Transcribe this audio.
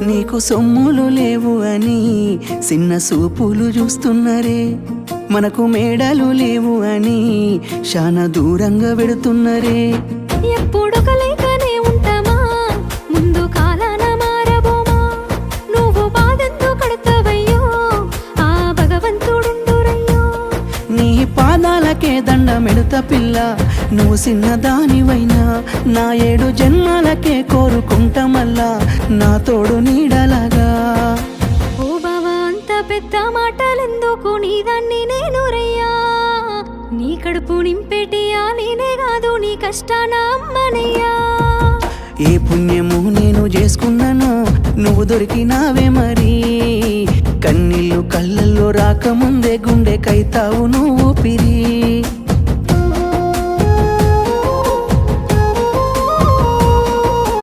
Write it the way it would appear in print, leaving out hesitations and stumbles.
నీకు సొమ్ములు లేవు అని చిన్న సూపులు చూస్తున్నరే, మనకు మేడలు లేవు అని శానా దూరంగా పెడుతున్నరే. ఎప్పుడొక లేకనే ఉంటామా, ముందు కాలాన మారబోమా. నువ్వు బాధంతో కడతావయ్యో, ఆ భగవంతుడుండురయ్యో. నీ పాదాలకే దండమెడుత పిల్ల, నువ్వు చిన్నదానివైనా నా 7 జన్మాలకే కోరుకుంటా మల్లా నా తోడు నీడలాగా. ఓ బావా అంత పెద్ద మాటలెందుకు, నీదాన్ని నేను రయ్యా. నీ కడుపు నింపేటియా నేనే కాదు, నీ కష్టాన అమ్మనయ్యా. ఏ పుణ్యము నేను చేసుకున్నానో నువ్వు దొరికినావే మరి. కన్నీళ్ళు కళ్ళల్లో రాకముందే గుండె కైతావు నువ్వు పిరి.